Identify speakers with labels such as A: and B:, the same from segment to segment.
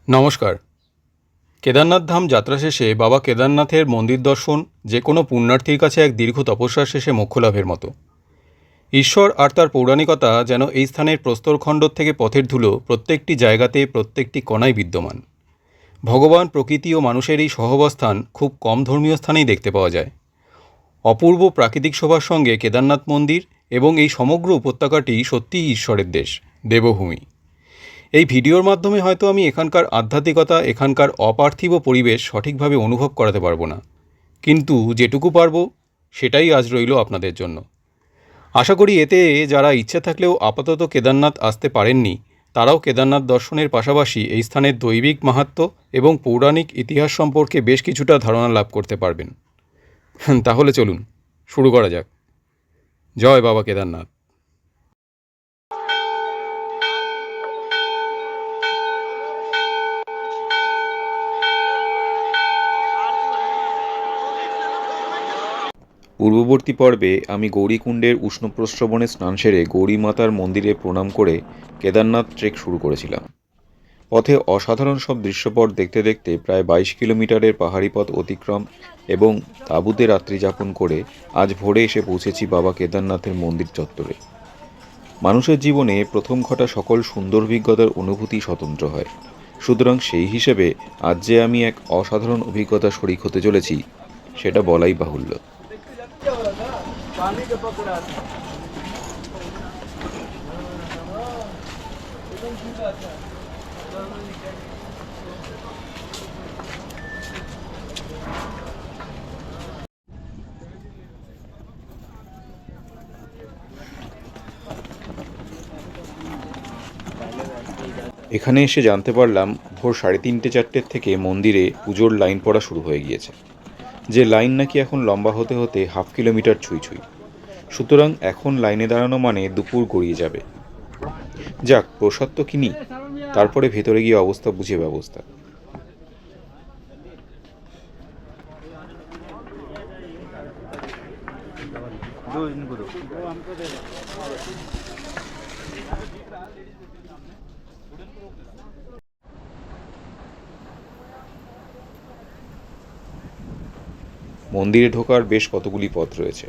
A: নমস্কার। কেদারনাথ ধাম যাত্রা শেষে বাবা কেদারনাথের মন্দির দর্শন যে কোনো পুণ্যার্থীর কাছে এক দীর্ঘ তপস্যার শেষে মোক্ষলাভের মতো। ঈশ্বর আর তার পৌরাণিকতা যেন এই স্থানের প্রস্তরখণ্ড থেকে পথের ধুলো প্রত্যেকটি জায়গাতে, প্রত্যেকটি কণায় বিদ্যমান। ভগবান, প্রকৃতি ও মানুষের এই সহাবস্থান খুব কম ধর্মীয় স্থানেই দেখতে পাওয়া যায়। অপূর্ব প্রাকৃতিক শোভার সঙ্গে কেদারনাথ মন্দির এবং এই সমগ্র উপত্যকাটি সত্যিই ঈশ্বরের দেশ, দেবভূমি। এই ভিডিওর মাধ্যমে হয়তো আমি এখানকার আধ্যাত্মিকতা, এখানকার অপার্থিব পরিবেশ সঠিকভাবে অনুভব করাতে পারবো না, কিন্তু যেটুকু পারবো সেটাই আজ রইল আপনাদের জন্য। আশা করি এতে যারা ইচ্ছে থাকলেও আপাতত কেদারনাথ আসতে পারেননি, তারাও কেদারনাথ দর্শনের পাশাপাশি এই স্থানের দৈবিক মাহাত্ম্য এবং পৌরাণিক ইতিহাস সম্পর্কে বেশ কিছুটা ধারণা লাভ করতে পারবেন। তাহলে চলুন শুরু করা যাক। জয় বাবা কেদারনাথ।
B: পূর্ববর্তী পর্বে আমি গৌরীকুণ্ডের উষ্ণ প্রস্রবণে স্নান সেরে গৌরী মাতার মন্দিরে প্রণাম করে কেদারনাথ ট্রেক শুরু করেছিলাম। পথে অসাধারণ সব দৃশ্যপট দেখতে দেখতে প্রায় 22 কিলোমিটারের পাহাড়ি পথ অতিক্রম এবং তাঁবুতে রাত্রি যাপন করে আজ ভোরে এসে পৌঁছেছি বাবা কেদারনাথের মন্দির চত্বরে। মানুষের জীবনে প্রথম ঘটা সকল সুন্দর অভিজ্ঞতার অনুভূতি স্বতন্ত্র হয়, সুতরাং সেই হিসেবে আজ যে আমি এক অসাধারণ অভিজ্ঞতা শরিক হতে চলেছি সেটা বলাই বাহুল্য। এখানে এসে জানতে পারলাম ভোর 3:30-4টের থেকে মন্দিরে পুজোর লাইন পড়া শুরু হয়ে গিয়েছে, যে লাইন নাকি এখন লম্বা হতে হতে 1/2 কিলোমিটার ছুঁই ছুঁই। সুতরাং এখন লাইনে দাঁড়ানো মানে দুপুর গড়িয়ে যাবে। যাক, প্রসাদ তো কিনি, তারপরে ভেতরে গিয়ে অবস্থা বুঝে ব্যবস্থা। মন্দিরে ঢোকার বেশ কতগুলি পথ রয়েছে।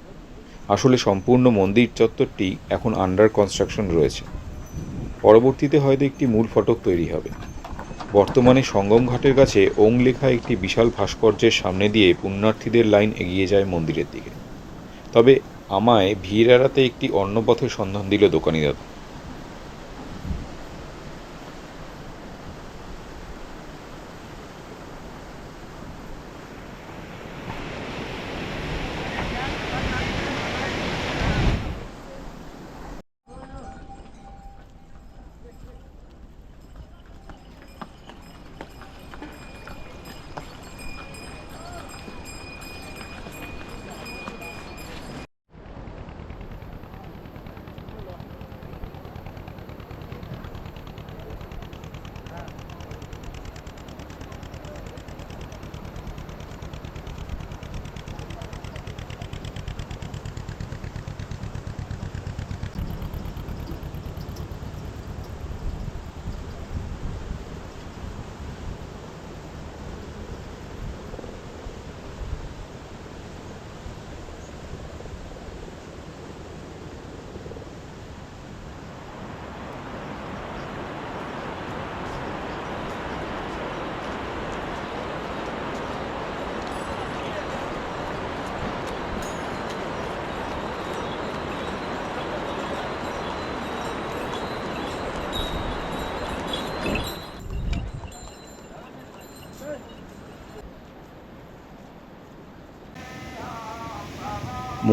B: আসলে সম্পূর্ণ মন্দির চত্বরটি এখন আন্ডার কনস্ট্রাকশন রয়েছে। পরবর্তীতে হয়তো একটি মূল ফটক তৈরি হবে। বর্তমানে সঙ্গম ঘাটের কাছে ওং লেখা একটি বিশাল ভাস্কর্যের সামনে দিয়ে পুণ্যার্থীদের লাইন এগিয়ে যায় মন্দিরের দিকে। তবে আমায় ভিড় এড়াতে একটি অন্য পথের সন্ধান দিল দোকানি দাদা।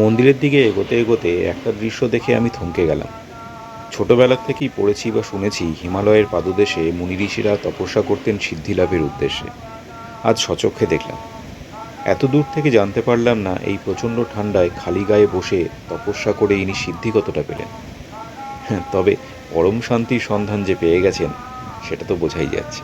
B: মন্দিরের দিকে এগোতে এগোতে একটা দৃশ্য দেখে আমি থমকে গেলাম। ছোটবেলার থেকেই পড়েছি বা শুনেছি হিমালয়ের পাদদেশে মুনি ঋষিরা তপস্যা করতেন সিদ্ধি লাভের উদ্দেশ্যে। আজ স্বচক্ষে দেখলাম। এত দূর থেকে জানতে পারলাম না এই প্রচণ্ড ঠান্ডায় খালি গায়ে বসে তপস্যা করে ইনি সিদ্ধি কতটা পেলেন। হ্যাঁ, তবে পরম শান্তির সন্ধান যে পেয়ে গেছেন সেটা তো বোঝাই যাচ্ছে।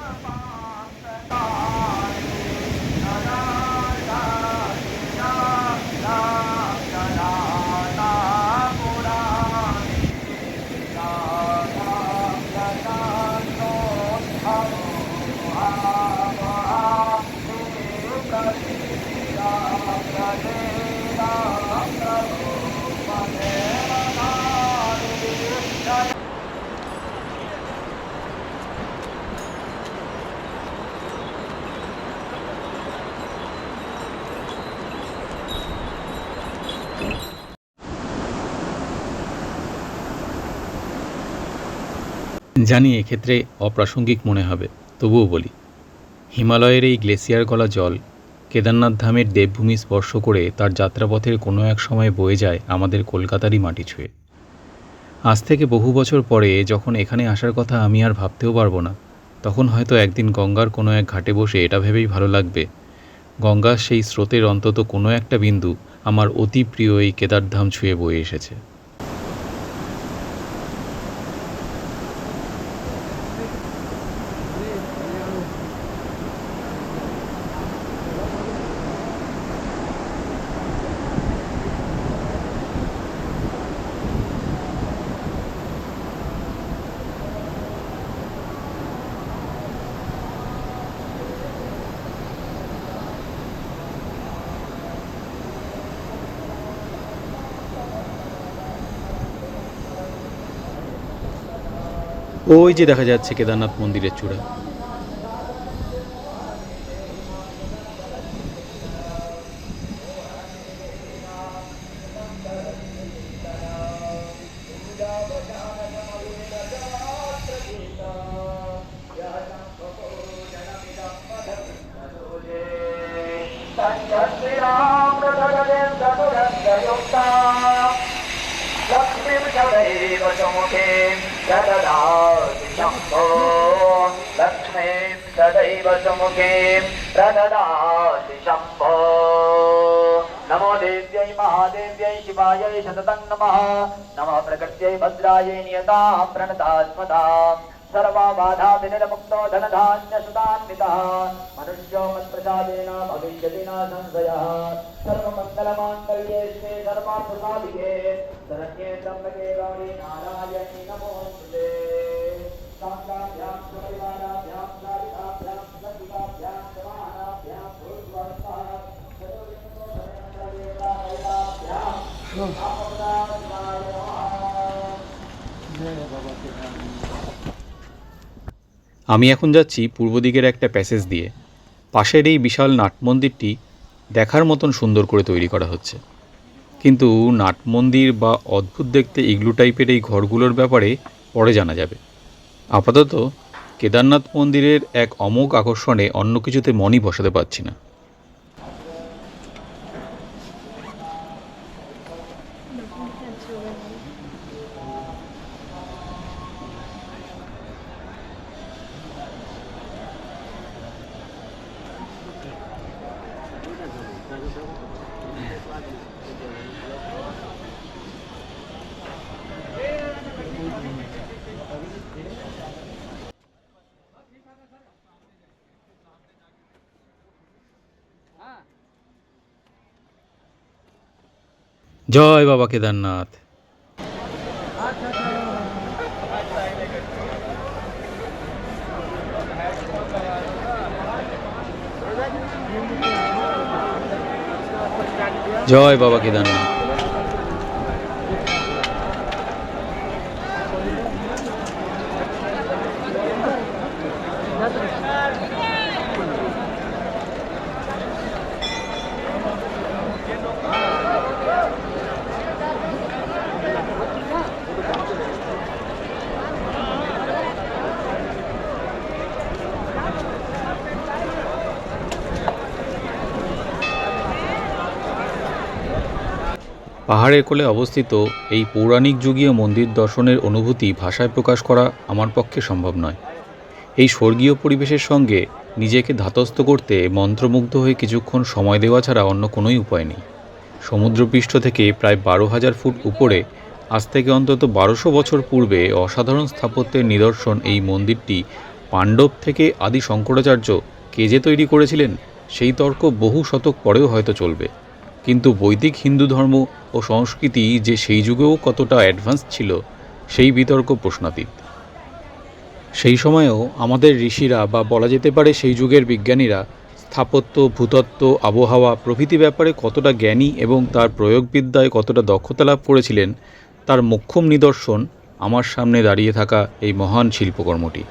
A: জানি এক্ষেত্রে অপ্রাসঙ্গিক মনে হবে, তবুও বলি। হিমালয়ের এই গ্লেসিয়ার গলা জল কেদারনাথ ধামের দেবভূমি স্পর্শ করে তার যাত্রাপথের কোনো এক সময় বয়ে যায় আমাদের কলকাতারই মাটি ছুঁয়ে। আজ থেকে বহু বছর পরে যখন এখানে আসার কথা আমি আর ভাবতেও পারবো না, তখন হয়তো একদিন গঙ্গার কোনো এক ঘাটে বসে এটা ভেবেই ভালো লাগবে, গঙ্গার সেই স্রোতের অন্তত কোনো একটা বিন্দু আমার অতি প্রিয় এই কেদারধাম ছুঁয়ে বয়ে এসেছে। ওই যে দেখা যাচ্ছে কেদারনাথ মন্দিরের চূড়া।
C: लक्ष्मीं सदैव सुमुखे प्रददाति शम्भो लक्ष्मीं सदैव सुमुखे प्रददाति शम्भो नमो देव्यै महादेव्यै शिवायै शततं नमः नमः प्रकृत्यै भद्रायै नियतां प्रणतास्मताम् सर्वा बाधा विनिर्मुक्तो धनधान्यसुतान्वितः मनुष्यो मत्प्रसादेन भविष्यति न संशयः सर्वमङ्गलमाङ्गल्ये शिवे सर्वार्थसाधिके शरण्ये त्र्यम्बके गौरी नारायणी नमोऽस्तुते साङ्गाभ्यां सपरिवाराभ्यां सारिकाभ्यां सतिकाभ्यां समानाभ्यां भूर्भुवस्सः
A: আমি এখন যাচ্ছি পূর্ব দিকের একটা প্যাসেজ দিয়ে। পাশের এই বিশাল নাট মন্দিরটি দেখার মতন সুন্দর করে তৈরি করা হচ্ছে, কিন্তু নাট মন্দির বা অদ্ভুত দেখতে ইগলু টাইপের এই ঘরগুলোর ব্যাপারে পরে জানা যাবে। আপাতত কেদারনাথ মন্দিরের এক অমোঘ আকর্ষণে অন্য কিছুতে মনই বসাতে পারছি না। জয় বাবা কেদারনাথ। জয় বাবা কেদারনাথ। পাহাড়ের কোলে অবস্থিত এই পৌরাণিক যুগীয় মন্দির দর্শনের অনুভূতি ভাষায় প্রকাশ করা আমার পক্ষে সম্ভব নয়। এই স্বর্গীয় পরিবেশের সঙ্গে নিজেকে ধাতস্থ করতে মন্ত্রমুগ্ধ হয়ে কিছুক্ষণ সময় দেওয়া ছাড়া অন্য কোনোই উপায় নেই। সমুদ্রপৃষ্ঠ থেকে প্রায় 12,000 ফুট উপরে, আজ থেকে অন্তত 1200 বছর পূর্বে অসাধারণ স্থাপত্যের নিদর্শন এই মন্দিরটি পাণ্ডব থেকে আদি শঙ্করাচার্য কে যে তৈরি করেছিলেন সেই তর্ক বহু শতক পরেও হয়তো চলবে, কিন্তু বৈদিক হিন্দু ধর্ম ও সংস্কৃতি যে সেই যুগেও কতটা অ্যাডভান্স ছিল সেই বিতর্ক প্রশ্নাতীত। সেই সময়েও আমাদের ঋষিরা বা বলা যেতে পারে সেই যুগের বিজ্ঞানীরা স্থাপত্য, ভূতত্ত্ব, আবহাওয়া প্রভৃতি ব্যাপারে কতটা জ্ঞানী এবং তার প্রয়োগবিদ্যায় কতটা দক্ষতা লাভ করেছিলেন তার মোক্ষম নিদর্শন আমার সামনে দাঁড়িয়ে থাকা এই মহান শিল্পকর্মটি।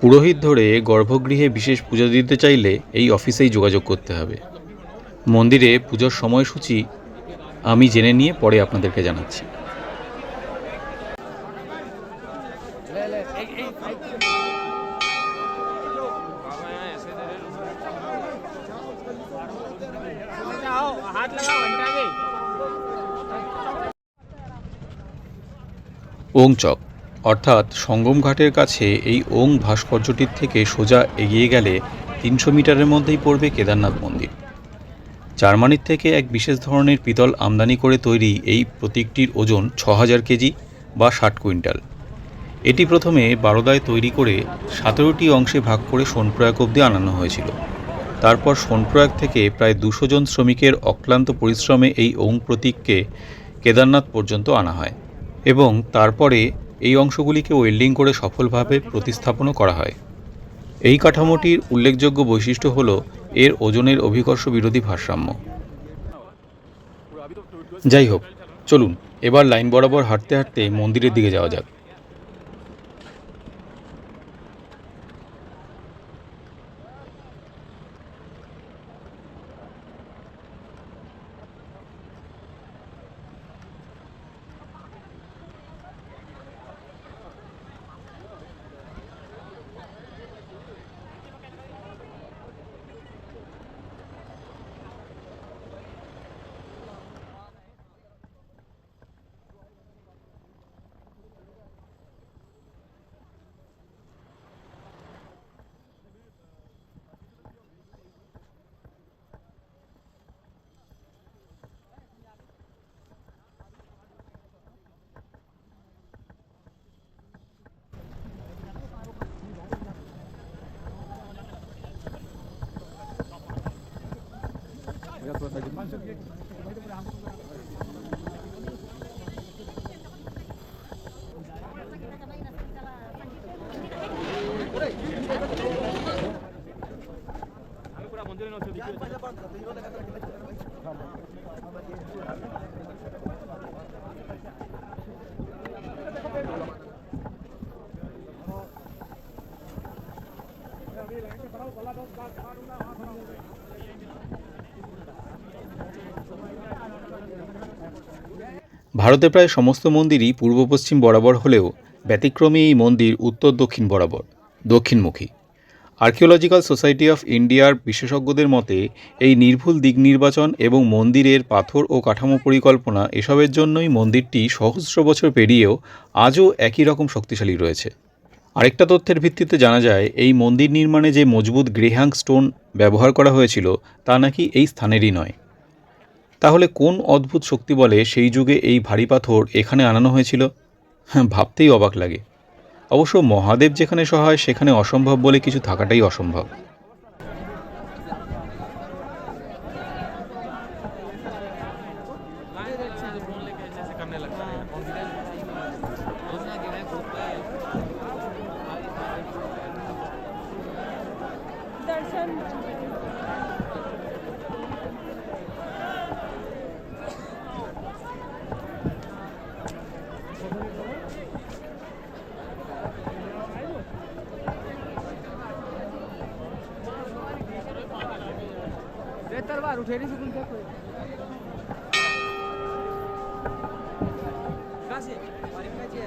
A: পুরোহিত ধরে গর্ভগৃহে বিশেষ পুজো দিতে চাইলে এই অফিসেই যোগাযোগ করতে হবে। মন্দিরে পুজোর সময়সূচি আমি জেনে নিয়ে পরে আপনাদেরকে জানাচ্ছি। ওং চক অর্থাৎ সঙ্গম ঘাটের কাছে এই ওং ভাস্কর্যটির থেকে সোজা এগিয়ে গেলে 300 মিটারের মধ্যেই পড়বে কেদারনাথ মন্দির। জার্মানির থেকে এক বিশেষ ধরনের পিতল আমদানি করে তৈরি এই প্রতীকটির ওজন 6000 কেজি বা 60 কুইন্টাল। এটি প্রথমে বারোদায় তৈরি করে 17টি অংশে ভাগ করে সোনপ্রয়াগ অবধি আনানো হয়েছিল। তারপর সোনপ্রয়াগ থেকে প্রায় 200 জন শ্রমিকের অক্লান্ত পরিশ্রমে এই ওং প্রতীককে কেদারনাথ পর্যন্ত আনা হয় এবং তারপরে এই অংশগুলিকে ওয়েল্ডিং করে সফলভাবে প্রতিস্থাপনও করা হয়। এই কাঠামোটির উল্লেখযোগ্য বৈশিষ্ট্য হল এর ওজনের অভিকর্ষ বিরোধী ভারসাম্য। যাই হোক, চলুন এবার লাইন বরাবর হাঁটতে হাঁটতে মন্দিরের দিকে যাওয়া যাক। ভারতে প্রায় সমস্ত মন্দিরই পূর্ব পশ্চিম বরাবর হলেও ব্যতিক্রমী এই মন্দির উত্তর দক্ষিণ বরাবর, দক্ষিণমুখী। আর্কিওলজিক্যাল সোসাইটি অফ ইন্ডিয়ার বিশেষজ্ঞদের মতে এই নির্ভুল দিক নির্বাচন এবং মন্দিরের পাথর ও কাঠামো পরিকল্পনা এসবের জন্যই মন্দিরটি সহস্র বছর পেরিয়েও আজও একই রকম শক্তিশালী রয়েছে। আরেকটা তথ্যের ভিত্তিতে জানা যায় এই মন্দির নির্মাণে যে মজবুত গ্রেহাং স্টোন ব্যবহার করা হয়েছিল তা নাকি এই স্থানেরই নয়। তাহলে কোন অদ্ভুত শক্তি বলে সেই যুগে এই ভারী পাথর এখানে আনানো হয়েছিল? ভাবতেই অবাক লাগে। অবশ্য মহাদেব যেখানে সহায় সেখানে অসম্ভব বলে কিছু থাকাটাই অসম্ভব।
D: तलवार उठे नहीं सुकून कोई कहां से बारिक में जी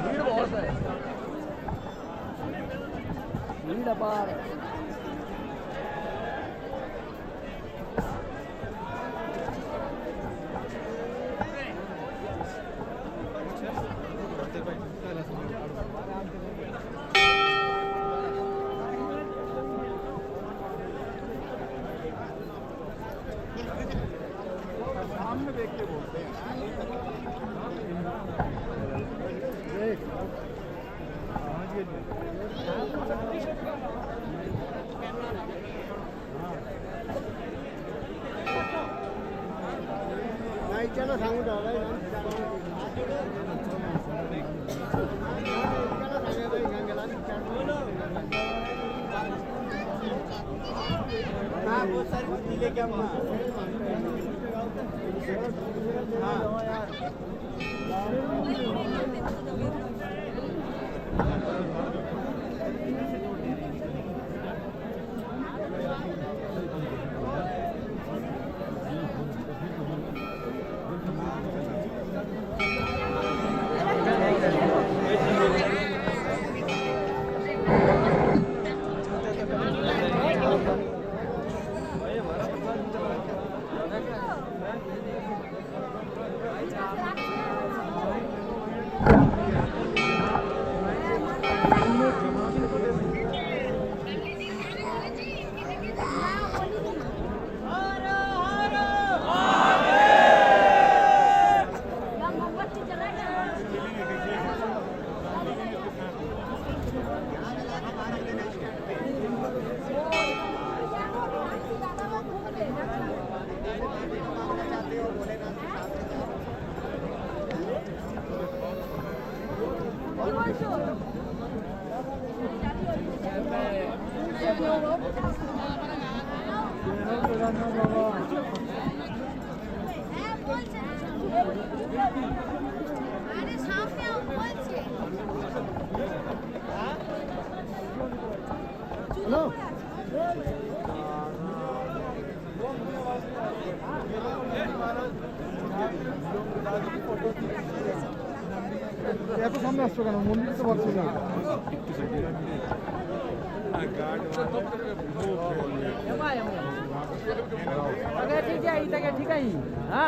D: भीड़ बहुत है भीड़ अपार देख के बोलते हैं नहीं चलो सांगू डाला बहुत सारी लेके
E: আরে সামনে বলছে
D: হ্যালো এত সামনে আসছো কেন মন্দির তো পারছি না ठीक आहे हा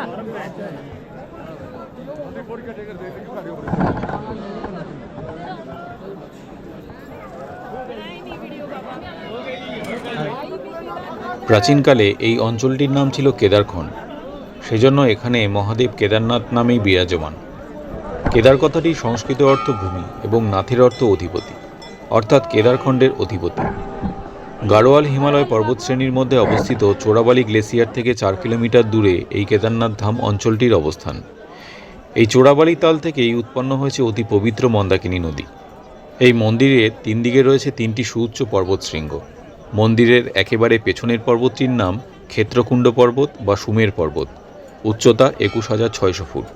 B: প্রাচীনকালে এই অঞ্চলটির নাম ছিল কেদারখণ্ড। সেজন্য এখানে মহাদেব কেদারনাথ নামেই বিরাজমান। কেদার কথাটি সংস্কৃত অর্থ ভূমি এবং নাথের অর্থ অধিপতি, অর্থাৎ কেদারখণ্ডের অধিপতি। গাড়োয়াল হিমালয় পর্বতশ্রেণীর মধ্যে অবস্থিত চোরাবালি গ্লেসিয়ার থেকে 4 কিলোমিটার দূরে এই কেদারনাথ ধাম অঞ্চলটির অবস্থান। এই চোরাবালি তাল থেকেই উৎপন্ন হয়েছে অতি পবিত্র মন্দাকিনী নদী। এই মন্দিরের 3 দিকে রয়েছে 3টি সুউচ্চ পর্বতশৃঙ্গ। মন্দিরের একেবারে পেছনের পর্বতটির নাম ক্ষেত্রকুণ্ড পর্বত বা সুমের পর্বত, উচ্চতা 21,600 ফুট।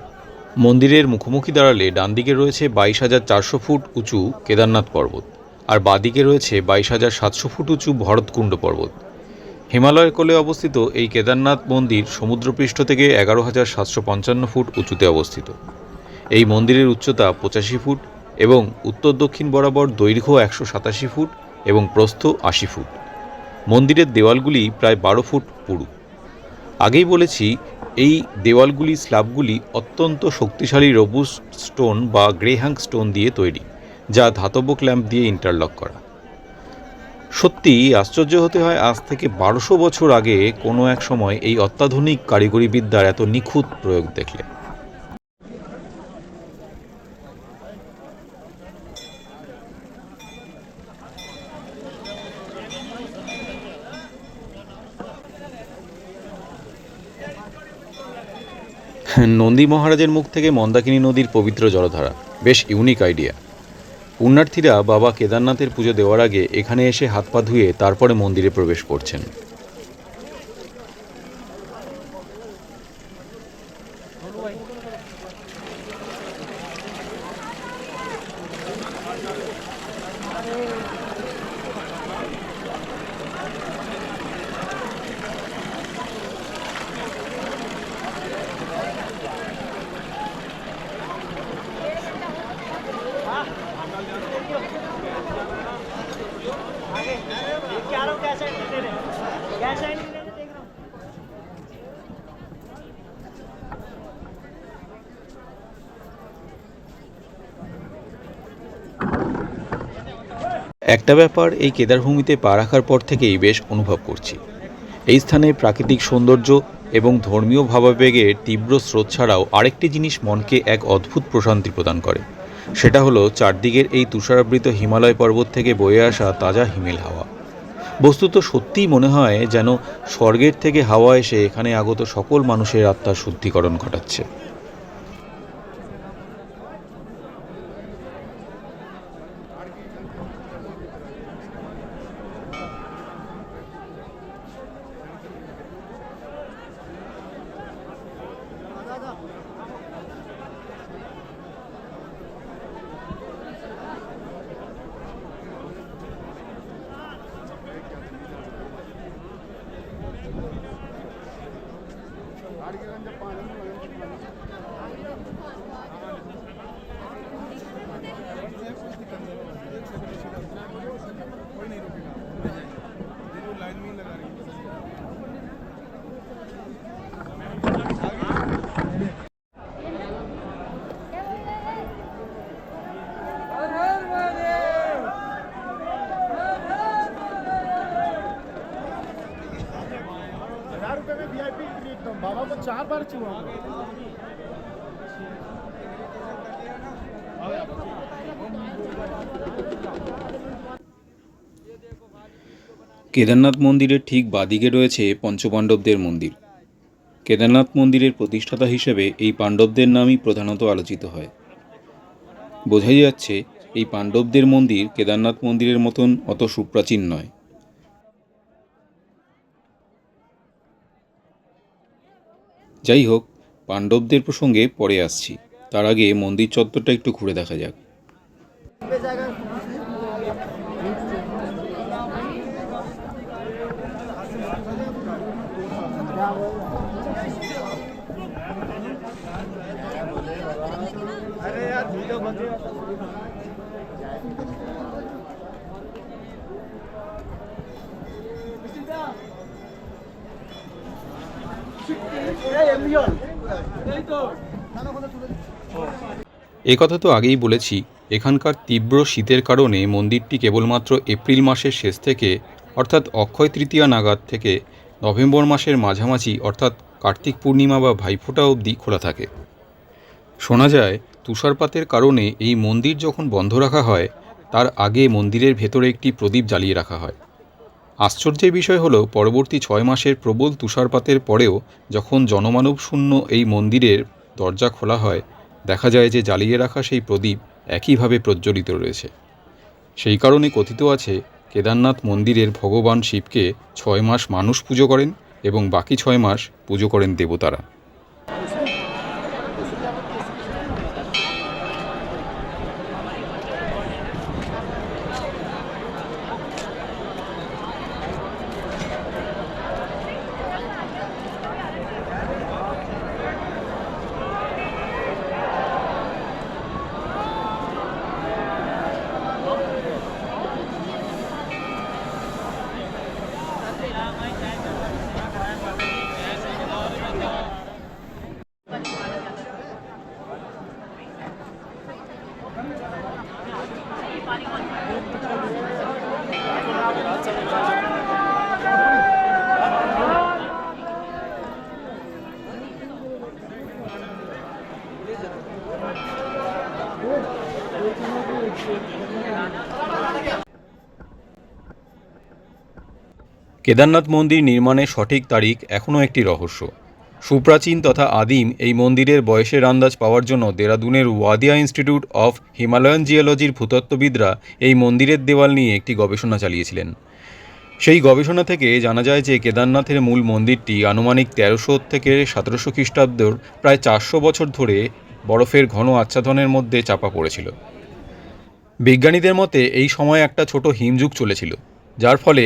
B: মন্দিরের মুখোমুখি দাঁড়ালে ডান দিকে রয়েছে 22,400 ফুট উঁচু কেদারনাথ পর্বত, আর বাঁদিকে রয়েছে 22,700 ফুট উঁচু ভরতকুণ্ড পর্বত। হিমালয়ের কোলে অবস্থিত এই কেদারনাথ মন্দির সমুদ্রপৃষ্ঠ থেকে 11,755 ফুট উঁচুতে অবস্থিত। এই মন্দিরের উচ্চতা 85 ফুট এবং উত্তর দক্ষিণ বরাবর দৈর্ঘ্য 187 ফুট এবং প্রস্থ 80 ফুট। মন্দিরের দেওয়ালগুলি প্রায় 12 ফুট পুরু। আগেই বলেছি, এই দেওয়ালগুলি স্ল্যাবগুলি অত্যন্ত শক্তিশালী রোবুস্ট স্টোন বা গ্রেহ্যাঙ্ক স্টোন দিয়ে তৈরি, যা ধাতব ক্ল্যাম্প দিয়ে ইন্টারলক করা। সত্যি আশ্চর্য হতে হয় আজ থেকে 1200 বছর আগে কোনো এক সময় এই অত্যাধুনিক কারিগরি বিদ্যার এত নিখুঁত প্রয়োগ দেখলে। নন্দী মহারাজের মুখ থেকে মন্দাকিনী নদীর পবিত্র জলধারা, বেশ ইউনিক আইডিয়া। পুণ্যার্থীরা বাবা কেদারনাথের পুজো দেওয়ার আগে এখানে এসে হাত পা ধুয়ে তারপরে মন্দিরে প্রবেশ করছেন। একটা ব্যাপার এই কেদারভূমিতে পা রাখার পর থেকেই বেশ অনুভব করছি। এই স্থানে প্রাকৃতিক সৌন্দর্য এবং ধর্মীয় ভাবাবেগের তীব্র স্রোত ছাড়াও আরেকটি জিনিস মনকে এক অদ্ভুত প্রশান্তি প্রদান করে। সেটা হলো চারদিকের এই তুষারাবৃত হিমালয় পর্বত থেকে বয়ে আসা তাজা হিমেল হাওয়া। বস্তুত সত্যিই মনে হয় যেন স্বর্গের থেকে হাওয়া এসে এখানে আগত সকল মানুষের আত্মার শুদ্ধিকরণ ঘটাচ্ছে।
D: ₹1000 में VIP एकदम बाबा को 4 बार छुआ।
B: কেদারনাথ মন্দিরের ঠিক বাদিকে রয়েছে পঞ্চপাণ্ডবদের মন্দির। কেদারনাথ মন্দিরের প্রতিষ্ঠাতা হিসেবে এই পাণ্ডবদের নামই প্রধানত আলোচিত হয়। বোঝাই যাচ্ছে এই পাণ্ডবদের মন্দির কেদারনাথ মন্দিরের মতন অত সুপ্রাচীন নয়। যাই হোক, পাণ্ডবদের প্রসঙ্গে পরে আসছি, তার আগে মন্দির চত্বরটা একটু ঘুরে দেখা যাক।
A: এ কথা তো আগেই বলেছি, এখানকার তীব্র শীতের কারণে মন্দিরটি কেবলমাত্র এপ্রিল মাসের শেষ থেকে অর্থাৎ অক্ষয় তৃতীয়া নাগাদ থেকে নভেম্বর মাসের মাঝামাঝি অর্থাৎ কার্তিক পূর্ণিমা বা ভাইফোঁটা অবধি খোলা থাকে। শোনা যায় তুষারপাতের কারণে এই মন্দির যখন বন্ধ রাখা হয় তার আগে মন্দিরের ভেতরে একটি প্রদীপ জ্বালিয়ে রাখা হয়। আশ্চর্যের বিষয় হলো পরবর্তী 6 মাসের প্রবল তুষারপাতের পরেও যখন জনমানব শূন্য এই মন্দিরের দরজা খোলা হয় দেখা যায় যে জ্বালিয়ে রাখা সেই প্রদীপ একইভাবে প্রজ্বলিত রয়েছে। সেই কারণে কথিত আছে কেদারনাথ মন্দিরের ভগবান শিবকে 6 মাস মানুষ পুজো করেন এবং বাকি 6 মাস পুজো করেন দেবতারা। কেদারনাথ মন্দির নির্মাণের সঠিক তারিখ এখনও একটি রহস্য। সুপ্রাচীন তথা আদিম এই মন্দিরের বয়সের আন্দাজ পাওয়ার জন্য দেরাদুনের ওয়াদিয়া ইনস্টিটিউট অফ হিমালয়ান জিওলজির ভূতত্ত্ববিদরা এই মন্দিরের দেওয়াল নিয়ে একটি গবেষণা চালিয়েছিলেন। সেই গবেষণা থেকে জানা যায় যে কেদারনাথের মূল মন্দিরটি আনুমানিক 1300 থেকে 1700 খ্রিস্টাব্দের প্রায় 400 বছর ধরে বরফের ঘন আচ্ছাদনের মধ্যে চাপা পড়েছিল। বিজ্ঞানীদের মতে এই সময় একটা ছোট হিমযুগ চলেছিল, যার ফলে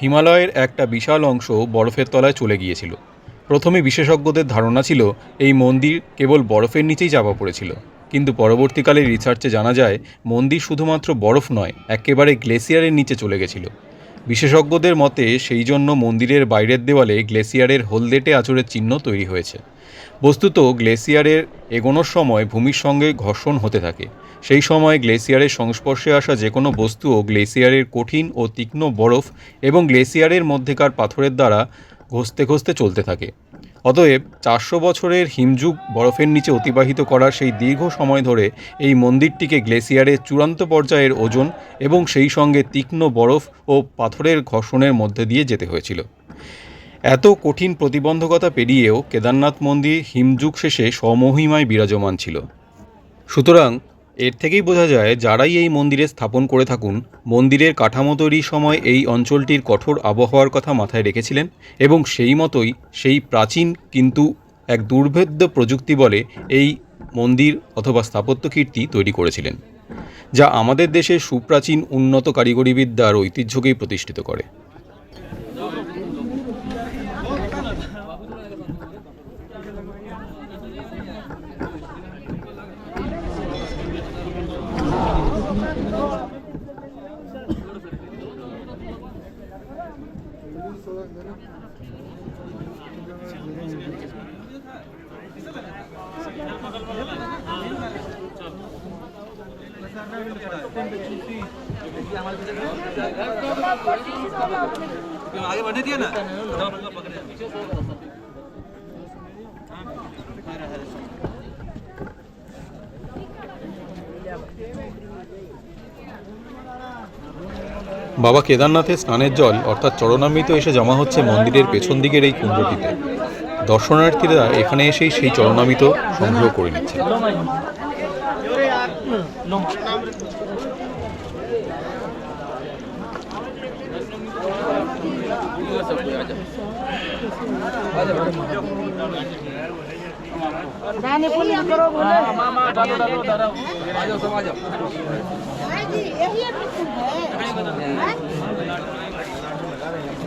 A: হিমালয়ের একটা বিশাল অংশ বরফের তলায় চলে গিয়েছিল। প্রথমে বিশেষজ্ঞদের ধারণা ছিল এই মন্দির কেবল বরফের নিচেই চাপা পড়েছিল, কিন্তু পরবর্তীকালে রিসার্চে জানা যায় মন্দির শুধুমাত্র বরফ নয়, একেবারে গ্লেসিয়ারের নিচে চলে গেছিল। বিশেষজ্ঞদের মতে সেই জন্য মন্দিরের বাইরের দেওয়ালে গ্লেসিয়ারের হলদেটে আঁচড়ের চিহ্ন তৈরি হয়েছে। বস্তুত গ্লেসিয়ারের এগোনোর সময় ভূমির সঙ্গে ঘর্ষণ হতে থাকে। সেই সময় গ্লেসিয়ারের সংস্পর্শে আসা যে কোনো বস্তুও গ্লেসিয়ারের কঠিন ও তীক্ষ্ণ বরফ এবং গ্লেসিয়ারের মধ্যেকার পাথরের দ্বারা ঘষতে ঘষতে চলতে থাকে। অতএব 400 বছরের হিমযুগ বরফের নিচে অতিবাহিত করার সেই দীর্ঘ সময় ধরে এই মন্দিরটিকে গ্লেসিয়ারের চূড়ান্ত পর্যায়ের ওজন এবং সেই সঙ্গে তীক্ষ্ণ বরফ ও পাথরের ঘর্ষণের মধ্যে দিয়ে যেতে হয়েছিল। এত কঠিন প্রতিবন্ধকতা পেরিয়েও কেদারনাথ মন্দির হিমযুগ শেষে স্বমহিমায় বিরাজমান ছিল। সুতরাং এর থেকেই বোঝা যায় যারাই এই মন্দিরে স্থাপন করে থাকুন মন্দিরের কাঠামো তৈরির সময় এই অঞ্চলটির কঠোর আবহাওয়ার কথা মাথায় রেখেছিলেন এবং সেই মতোই সেই প্রাচীন কিন্তু এক দুর্ভেদ্য প্রযুক্তি বলে এই মন্দির অথবা স্থাপত্য কীর্তি তৈরি করেছিলেন, যা আমাদের দেশের সুপ্রাচীন উন্নত কারিগরি বিদ্যার ঐতিহ্যকেই প্রতিষ্ঠিত করে।
F: आगे बढ़ने दिया ना।
A: 'বাবা কেদারনাথের স্নানের জল অর্থাৎ চরণামৃত এসে জমা হচ্ছে মন্দিরের পেছন দিকের এই কুণ্ডটিতে। দর্শনার্থীরা এখানে এসেই সেই চরণামৃত সংগ্রহ করে নিচ্ছে।
E: यही है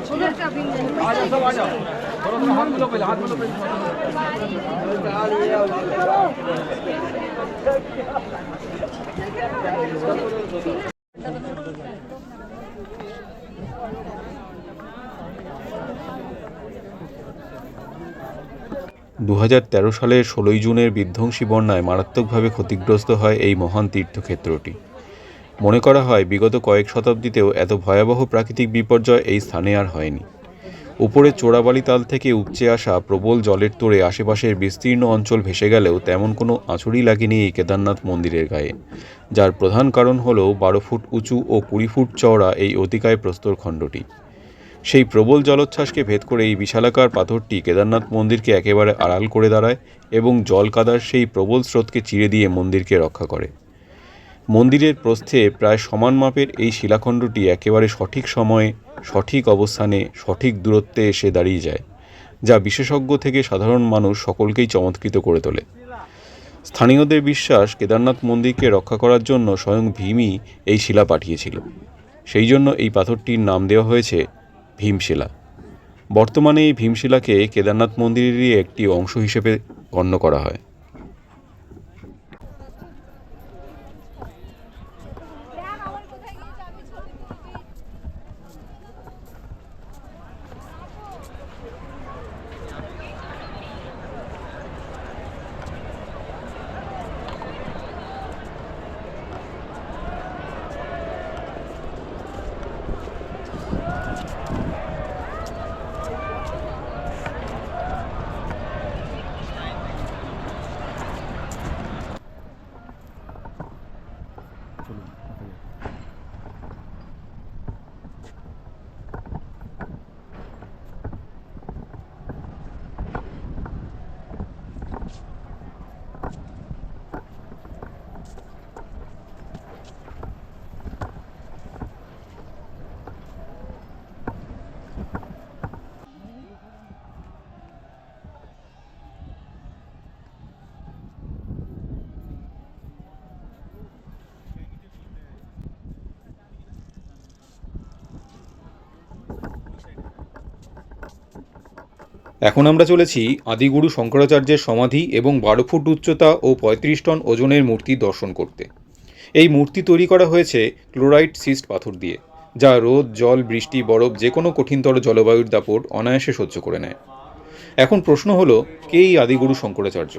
E: उधर का भी
B: দু সালের 16 জুনের বিধ্বংসী বন্যায় মারাত্মকভাবে ক্ষতিগ্রস্ত হয় এই মহান তীর্থক্ষেত্রটি। মনে করা হয় বিগত কয়েক শতাব্দীতেও এত ভয়াবহ প্রাকৃতিক বিপর্যয় এই স্থানে আর হয়নি। উপরে চোরাবালি তাল থেকে উপচে আসা প্রবল জলের তোড়ে আশেপাশের বিস্তীর্ণ অঞ্চল ভেসে গেলেও তেমন কোনো আঁচড়ই লাগেনি এই কেদারনাথ মন্দিরের গায়ে, যার প্রধান কারণ হল 12 ফুট উঁচু ও 20 ফুট চওড়া এই অতিকায় প্রস্তরখণ্ডটি। সেই প্রবল জলোচ্ছ্বাসকে ভেদ করে এই বিশালাকার পাথরটি কেদারনাথ মন্দিরকে একেবারে আড়াল করে দাঁড়ায় এবং জল কাদার সেই প্রবল স্রোতকে চিরে দিয়ে মন্দিরকে রক্ষা করে। মন্দিরের প্রস্থে প্রায় সমান মাপের এই শিলাখণ্ডটি একেবারে সঠিক সময়ে, সঠিক অবস্থানে, সঠিক দূরত্বে এসে দাঁড়িয়ে যায়, যা বিশেষজ্ঞ থেকে সাধারণ মানুষ সকলকেই চমৎকৃত করে তোলে। স্থানীয়দের বিশ্বাস কেদারনাথ মন্দিরকে রক্ষা করার জন্য স্বয়ং ভীমই এই শিলা পাঠিয়েছিল। সেই জন্য এই পাথরটির নাম দেওয়া হয়েছে ভীমশিলা। বর্তমানে এই ভীমশিলাকে কেদারনাথ মন্দিরেরই একটি অংশ হিসেবে গণ্য করা হয়। এখন আমরা চলেছি আদিগুরু শঙ্করাচার্যের সমাধি এবং 12 ফুট উচ্চতা ও 35 টন ওজনের মূর্তি দর্শন করতে। এই মূর্তি তৈরি করা হয়েছে ক্লোরাইট সিস্ট পাথর দিয়ে, যা রোদ, জল, বৃষ্টি, বরফ যে কোনো কঠিনতর জলবায়ুর দাপট অনায়াসে সহ্য করে নেয়। এখন প্রশ্ন হলো, কে এই আদিগুরু শঙ্করাচার্য?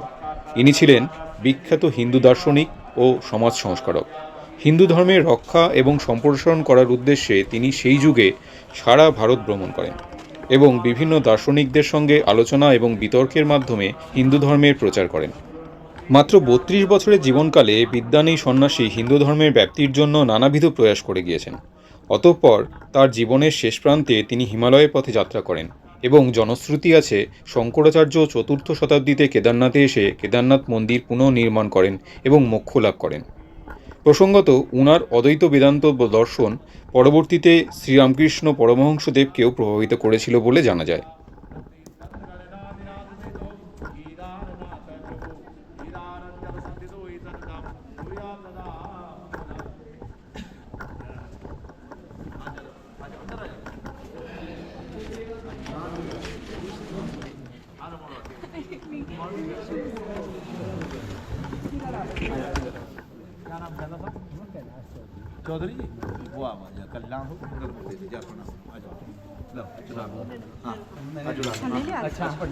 B: ইনি ছিলেন বিখ্যাত হিন্দু দার্শনিক ও সমাজ সংস্কারক। হিন্দু ধর্মের রক্ষা এবং সম্প্রসারণ করার উদ্দেশ্যে তিনি সেই যুগে সারা ভারত ভ্রমণ করেন এবং বিভিন্ন দার্শনিকদের সঙ্গে আলোচনা এবং বিতর্কের মাধ্যমে হিন্দু ধর্মের প্রচার করেন। মাত্র 32 বছরের জীবনকালে বিদ্যানী সন্ন্যাসী হিন্দু ধর্মের ব্যাপ্তির জন্য নানাবিধ প্রয়াস করে গিয়েছেন। অতঃপর তার জীবনের শেষ প্রান্তে তিনি হিমালয়ের পথে যাত্রা করেন এবং জনশ্রুতি আছে শঙ্করাচার্য 4র্থ শতাব্দীতে কেদারনাথে এসে কেদারনাথ মন্দির পুনর্নির্মাণ করেন এবং মোক্ষ লাভ করেন। প্রসঙ্গত উনার অদ্বৈত বেদান্ত দর্শন পরবর্তীতে শ্রীরামকৃষ্ণ পরমহংসদেবকেও প্রভাবিত করেছিল বলে জানা যায়।
F: चौधरी जी वो कल्याण हो मंगल मूर्ति जी आ जाओ।
D: अच्छा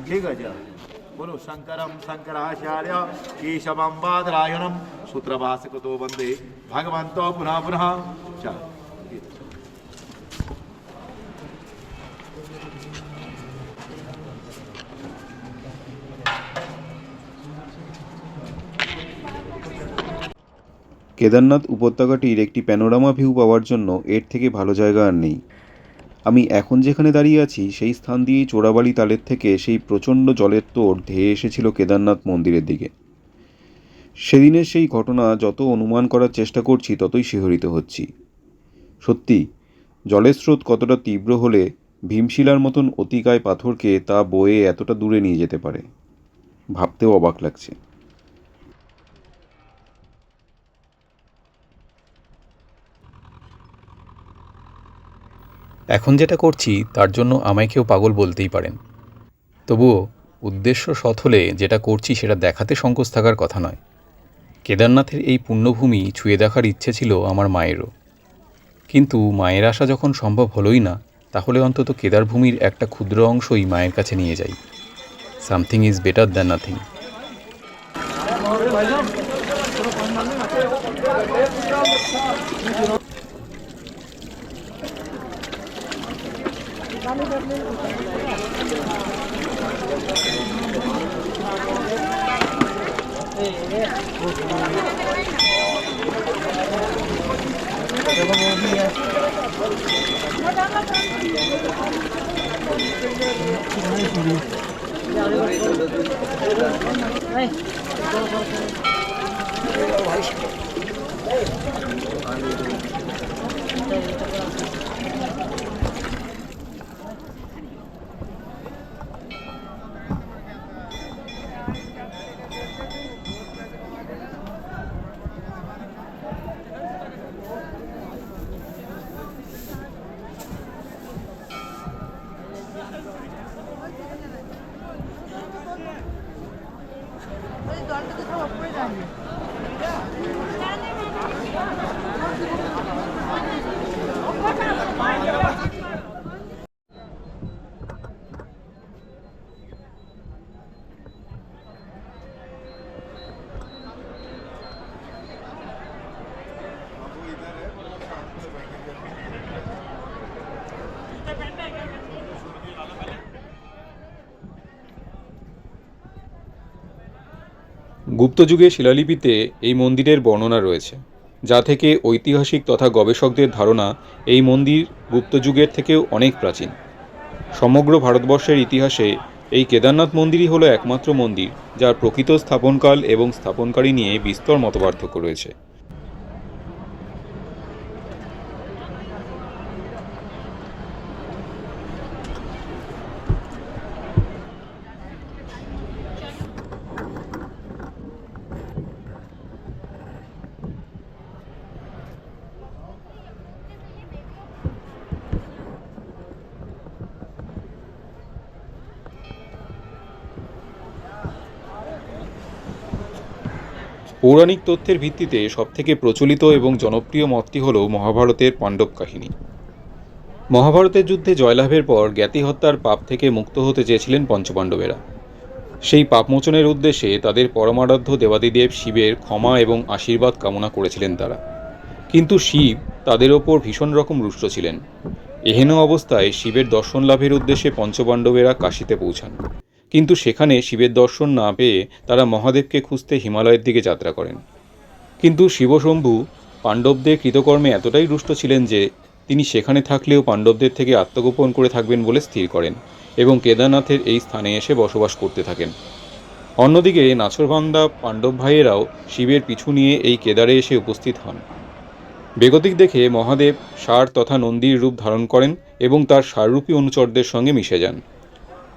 D: ठीक है जी बोलो शंकरम शंकराचार्य केशवम बादरायणम सूत्रभास्कतो वंदे भगवन्तो पुनः पुनः चलो
B: কেদারনাথ উপত্যকাটির একটি প্যানোরামা ভিউ পাওয়ার জন্য এর থেকে ভালো জায়গা আর নেই। আমি এখন যেখানে দাঁড়িয়ে আছি সেই স্থান দিয়েই চোরাবালি তালের থেকে সেই প্রচণ্ড জলের তোড় ধেয়ে এসেছিল কেদারনাথ মন্দিরের দিকে। সেদিনের সেই ঘটনা যত অনুমান করার চেষ্টা করছি ততই শিহরিত হচ্ছি। সত্যি জলের স্রোত কতটা তীব্র হলে ভীমশিলার মতন অতিকায় পাথরকে তা বয়ে এতটা দূরে নিয়ে যেতে পারে, ভাবতেও অবাক লাগছে।
A: এখন যেটা করছি তার জন্য আমায় কেউ পাগল বলতেই পারেন, তবুও উদ্দেশ্য সৎ হলে যেটা করছি সেটা দেখাতে সংকোচ থাকার কথা নয়। কেদারনাথের এই পুণ্যভূমি ছুঁয়ে দেখার ইচ্ছে ছিল আমার মায়েরও, কিন্তু মায়ের আশা যখন সম্ভব হলোই না, তাহলে অন্তত কেদারভূমির একটা ক্ষুদ্র অংশই মায়ের কাছে নিয়ে যাই। Something is better than nothing.
E: জলটাকে সব উপরে দাঁড়িয়ে
A: গুপ্তযুগে শিলালিপিতে এই মন্দিরের বর্ণনা রয়েছে, যা থেকে ঐতিহাসিক তথা গবেষকদের ধারণা এই মন্দির গুপ্তযুগের থেকেও অনেক প্রাচীন। সমগ্র ভারতবর্ষের ইতিহাসে এই কেদারনাথ মন্দিরই হলো একমাত্র মন্দির যার প্রকৃত স্থাপনকাল এবং স্থাপনকারী নিয়ে বিস্তর মতপার্থক্য রয়েছে। পৌরাণিক তথ্যের ভিত্তিতে সবথেকে প্রচলিত এবং জনপ্রিয় মতটি হল মহাভারতের পাণ্ডব কাহিনী। মহাভারতের যুদ্ধে জয়লাভের পর জ্ঞাতি হত্যার পাপ থেকে মুক্ত হতে চেয়েছিলেন পঞ্চপাণ্ডবেরা। সেই পাপমোচনের উদ্দেশ্যে তাদের পরমারাধ্য দেবাদিদেব শিবের ক্ষমা এবং আশীর্বাদ কামনা করেছিলেন তারা, কিন্তু শিব তাদের ওপর ভীষণ রকম রুষ্ট ছিলেন। এহেন অবস্থায় শিবের দর্শন লাভের উদ্দেশ্যে পঞ্চপাণ্ডবেরা কাশীতে পৌঁছান, কিন্তু সেখানে শিবের দর্শন না পেয়ে তারা মহাদেবকে খুঁজতে হিমালয়ের দিকে যাত্রা করেন। কিন্তু শিবশম্ভু পাণ্ডবদের কৃতকর্মে এতটাই রুষ্ট ছিলেন যে তিনি সেখানে থাকলেও পাণ্ডবদের থেকে আত্মগোপন করে থাকবেন বলে স্থির করেন এবং কেদারনাথের এই স্থানে এসে বসবাস করতে থাকেন। অন্যদিকে নাছরবান্দা পাণ্ডব ভাইয়েরাও শিবের পিছু নিয়ে এই কেদারে এসে উপস্থিত হন। বেগতিক দেখে মহাদেব ষাঁড় তথা নন্দীর রূপ ধারণ করেন এবং তার ষাঁড়রূপী অনুচরদের সঙ্গে মিশে যান।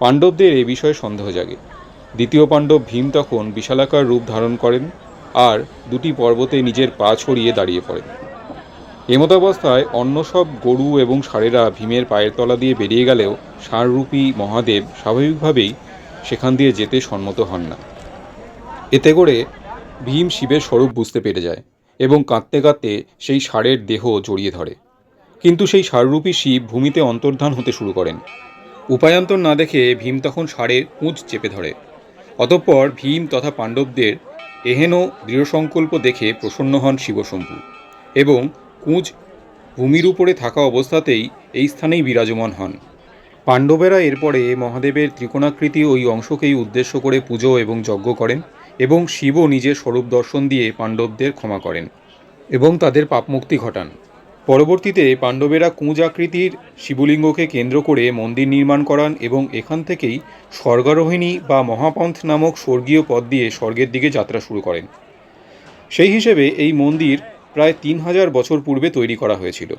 A: পাণ্ডবদের এ বিষয়ে সন্দেহ জাগে। দ্বিতীয় পাণ্ডব ভীম তখন বিশালাকার রূপ ধারণ করেন আর দুটি পর্বতে নিজের পা ছড়িয়ে দাঁড়িয়ে পড়েন। এমতাবস্থায় অন্য সব গরু এবং ষাঁড়েরা ভীমের পায়ের তলা দিয়ে বেরিয়ে গেলেও ষাঁড়রূপী মহাদেব স্বাভাবিকভাবেই সেখান দিয়ে যেতে সম্মত হন না। এতে করে ভীম শিবের স্বরূপ বুঝতে পেরে যায় এবং কাঁদতে কাঁদতে সেই ষাঁড়ের দেহ জড়িয়ে ধরে। কিন্তু সেই ষাঁড়রূপী শিব ভূমিতে অন্তর্ধান হতে শুরু করেন। উপায়ান্তর না দেখে ভীম তখন ষাঁড়ের কুঁজ চেপে ধরে। অতঃপর ভীম তথা পাণ্ডবদের এহেন দৃঢ়সংকল্প দেখে প্রসন্ন হন শিবশম্ভু এবং কুঁজ ভূমির উপরে থাকা অবস্থাতেই এই স্থানেই বিরাজমান হন। পাণ্ডবেরা এরপরে মহাদেবের ত্রিকোণাকৃতি ওই অংশকেই উদ্দেশ্য করে পুজো এবং যজ্ঞ করেন এবং শিবও নিজের স্বরূপ দর্শন দিয়ে পাণ্ডবদের ক্ষমা করেন এবং তাদের পাপমুক্তি ঘটান। পরবর্তীতে পাণ্ডবেরা কুঁজ আকৃতির শিবলিঙ্গকে কেন্দ্র করে মন্দির নির্মাণ করান এবং এখান থেকেই স্বর্গারোহিণী বা মহাপন্থ নামক স্বর্গীয় পথ দিয়ে স্বর্গের দিকে যাত্রা শুরু করেন। সেই হিসেবে এই মন্দির প্রায় 3000 বছর পূর্বে তৈরি করা হয়েছিল।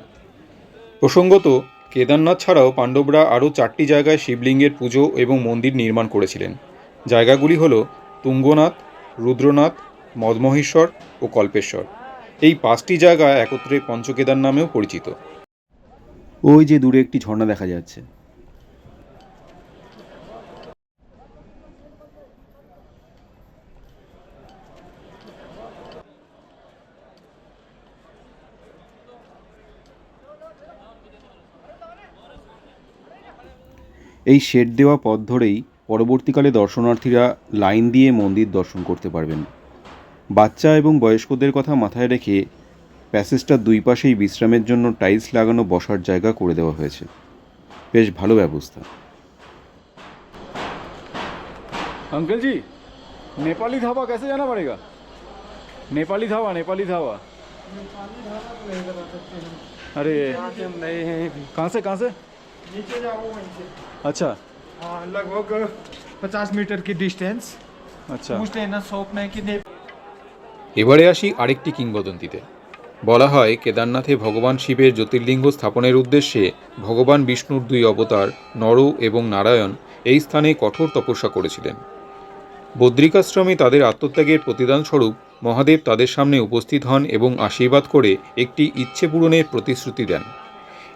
A: প্রসঙ্গত, কেদারনাথ ছাড়াও পাণ্ডবরা আরও 4টি জায়গায় শিবলিঙ্গের পুজো এবং মন্দির নির্মাণ করেছিলেন। জায়গাগুলি হল তুঙ্গনাথ, রুদ্রনাথ, মদমহেশ্বর ও কল্পেশ্বর। এই 5টি জায়গা একত্রে পঞ্চকেদার নামেও পরিচিত।
B: ওই যে দূরে একটি ঝর্ণা দেখা যাচ্ছে। এই শেড দেওয়া পথ ধরেই পরবর্তীকালে দর্শনার্থীরা লাইন দিয়ে মন্দির দর্শন করতে পারবেন। বাচ্চা এবং বয়স্কদের কথা মাথায় রেখে প্যাসেজটার দুই পাশেই বিশ্রামের জন্য টাইলস লাগানো বসার জায়গা করে দেওয়া হয়েছে। বেশ ভালো ব্যবস্থা।
D: अंकल जी, नेपाली ढाबा कैसे जाना पड़ेगा? नेपाली ढाबा अरे कहाँ से
G: नीचे जाओ वहीं से।
D: अच्छा
G: हाँ, लगभग 50 मीटर की डिस्टेंस।
D: अच्छा
G: पूछ लेना शॉप में कि
A: এবারে আসি আরেকটি কিংবদন্তিতে। বলা হয় কেদারনাথে ভগবান শিবের জ্যোতির্লিঙ্গ স্থাপনের উদ্দেশ্যে ভগবান বিষ্ণুর 2 অবতার নর এবং নারায়ণ এই স্থানে কঠোর তপস্যা করেছিলেন। বদ্রিকাশ্রমে তাদের আত্মত্যাগের প্রতিদানস্বরূপ মহাদেব তাদের সামনে উপস্থিত হন এবং আশীর্বাদ করে একটি ইচ্ছে পূরণের প্রতিশ্রুতি দেন।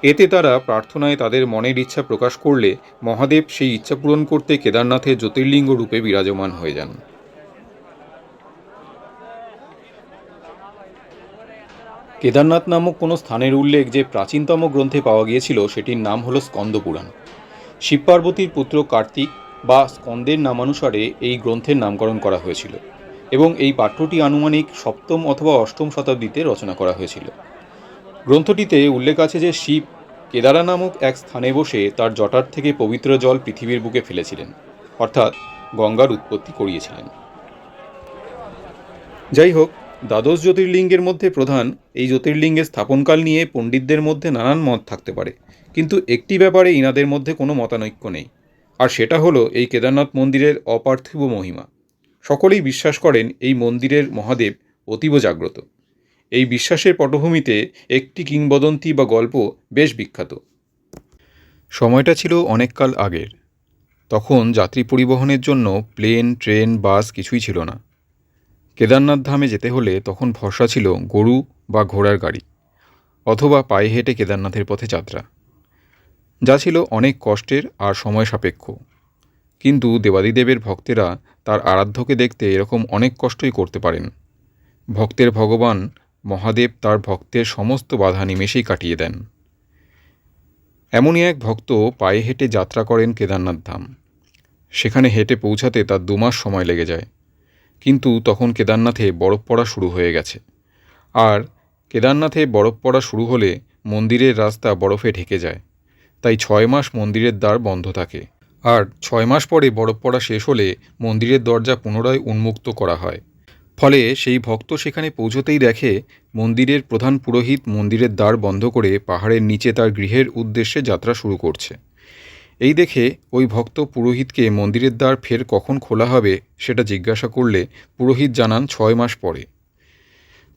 A: এতে তারা প্রার্থনায় তাদের মনের ইচ্ছা প্রকাশ করলে মহাদেব সেই ইচ্ছা পূরণ করতে কেদারনাথের জ্যোতির্লিঙ্গ রূপে বিরাজমান হয়ে যান। কেদারনাথ নামক কোনো স্থানের উল্লেখ যে প্রাচীনতম গ্রন্থে পাওয়া গিয়েছিল সেটির নাম হলো স্কন্দপুরাণ। শিব পার্বতীর পুত্র কার্তিক বা স্কন্দের নামানুসারে এই গ্রন্থের নামকরণ করা হয়েছিল এবং এই পাঠ্যটি আনুমানিক 7ম অথবা 8ম শতাব্দীতে রচনা করা হয়েছিল। গ্রন্থটিতে উল্লেখ আছে যে শিব কেদারা নামক এক স্থানে বসে তার জটার থেকে পবিত্র জল পৃথিবীর বুকে ফেলেছিলেন, অর্থাৎ গঙ্গার উৎপত্তি করিয়েছিলেন। যাই হোক, দ্বাদশ জ্যোতির্লিঙ্গের মধ্যে প্রধান এই জ্যোতির্লিঙ্গের স্থাপনকাল নিয়ে পণ্ডিতদের মধ্যে নানান মত থাকতে পারে, কিন্তু একটি ব্যাপারে ইনাদের মধ্যে কোনো মতানৈক্য নেই, আর সেটা হলো এই কেদারনাথ মন্দিরের অপার্থিব মহিমা। সকলেই বিশ্বাস করেন এই মন্দিরের মহাদেব অতীব জাগ্রত। এই বিশ্বাসের পটভূমিতে একটি কিংবদন্তি বা গল্প বেশ বিখ্যাত। সময়টা ছিল অনেককাল আগের। তখন যাত্রী পরিবহনের জন্য প্লেন, ট্রেন, বাস কিছুই ছিল না। কেদারনাথ ধামে যেতে হলে তখন ভরসা ছিল গরু বা ঘোড়ার গাড়ি অথবা পায়ে হেঁটে কেদারনাথের পথে যাত্রা, যা ছিল অনেক কষ্টের আর সময় সাপেক্ষ। কিন্তু দেবাদিদেবের ভক্তেরা তার আরাধ্যকে দেখতে এরকম অনেক কষ্টই করতে পারেন। ভক্তের ভগবান মহাদেব তার ভক্তের সমস্ত বাধা নিমেষেই কাটিয়ে দেন। এমনই এক ভক্ত পায়ে হেঁটে যাত্রা করেন কেদারনাথ ধাম। সেখানে হেঁটে পৌঁছাতে তার 2 মাস সময় লেগে যায়। কিন্তু তখন কেদারনাথে বরফ পড়া শুরু হয়ে গেছে, আর কেদারনাথে বরফ পড়া শুরু হলে মন্দিরের রাস্তা বরফে ঢেকে যায়। তাই 6 মাস মন্দিরের দ্বার বন্ধ থাকে, আর 6 মাস পরে বরফ পড়া শেষ হলে মন্দিরের দরজা পুনরায় উন্মুক্ত করা হয়। ফলে সেই ভক্ত সেখানে পৌঁছতেই দেখে মন্দিরের প্রধান পুরোহিত মন্দিরের দ্বার বন্ধ করে পাহাড়ের নিচে তার গৃহের উদ্দেশ্যে যাত্রা শুরু করছে। এই দেখে ওই ভক্ত পুরোহিতকে মন্দিরের দ্বার ফের কখন খোলা হবে সেটা জিজ্ঞাসা করলে পুরোহিত জানান 6 মাস পরে।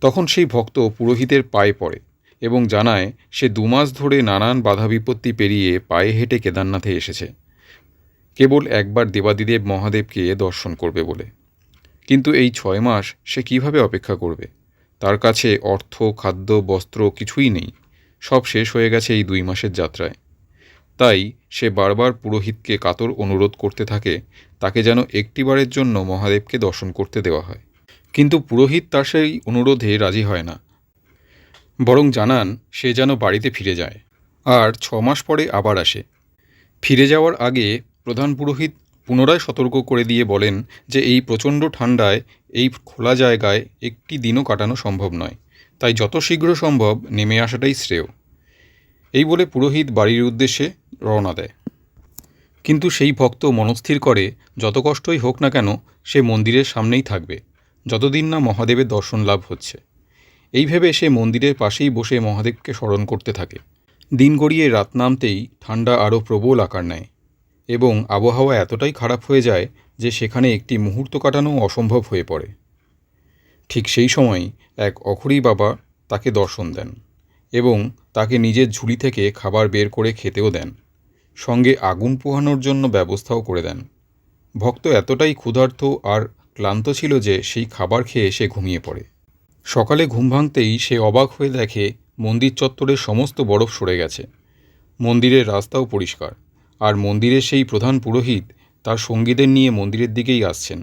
A: তখন সেই ভক্ত পুরোহিতের পায়ে পড়ে এবং জানায় সে 2 মাস ধরে নানান বাধা বিপত্তি পেরিয়ে পায়ে হেঁটে কেদারনাথে এসেছে, কেবল একবার দেবাদিদেব মহাদেবকে দর্শন করবে বলে। কিন্তু এই 6 মাস সে কিভাবে অপেক্ষা করবে? তার কাছে অর্থ, খাদ্য, বস্ত্র কিছুই নেই। সব শেষ হয়ে গেছে এই 2 মাসের যাত্রায়। তাই সে বারবার পুরোহিতকে কাতর অনুরোধ করতে থাকে তাকে যেন একটিবারের জন্য মহাদেবকে দর্শন করতে দেওয়া হয়। কিন্তু পুরোহিত তার সেই অনুরোধে রাজি হয় না। বরং জানান সে যেন বাড়িতে ফিরে যায়, আর 6 মাস পরে আবার আসে। ফিরে যাওয়ার আগে প্রধান পুরোহিত পুনরায় সতর্ক করে দিয়ে বলেন যে এই প্রচণ্ড ঠান্ডায় এই খোলা জায়গায় একটি দিনও কাটানো সম্ভব নয়, তাই যত শীঘ্র সম্ভব নেমে আসাটাই শ্রেয়। এই বলে পুরোহিত বাড়ির উদ্দেশ্যে রওনা দেয়। কিন্তু সেই ভক্ত মনস্থির করে যত কষ্টই হোক না কেন সে মন্দিরের সামনেই থাকবে, যতদিন না মহাদেবের দর্শন লাভ হচ্ছে। এই ভেবে সে মন্দিরের পাশেই বসে মহাদেবকে স্মরণ করতে থাকে। দিন গড়িয়ে রাত নামতেই ঠান্ডা আরও প্রবল আকার নেয় এবং আবহাওয়া এতটাই খারাপ হয়ে যায় যে সেখানে একটি মুহূর্ত কাটানো অসম্ভব হয়ে পড়ে। ঠিক সেই সময় এক অঘরী বাবা তাকে দর্শন দেন এবং তাকে নিজের ঝুলি থেকে খাবার বের করে খেতেও দেন, সঙ্গে আগুন পোহানোর জন্য ব্যবস্থাও করে দেন। ভক্ত এতটাই ক্ষুধার্ত আর ক্লান্ত ছিল যে সেই খাবার খেয়ে সে ঘুমিয়ে পড়ে। সকালে ঘুম ভাঙতেই সে অবাক হয়ে দেখে মন্দির চত্বরের সমস্ত বরফ সরে গেছে, মন্দিরের রাস্তাও পরিষ্কার, আর মন্দিরের সেই প্রধান পুরোহিত তার সঙ্গীদের নিয়ে মন্দিরের দিকেই আসছেন।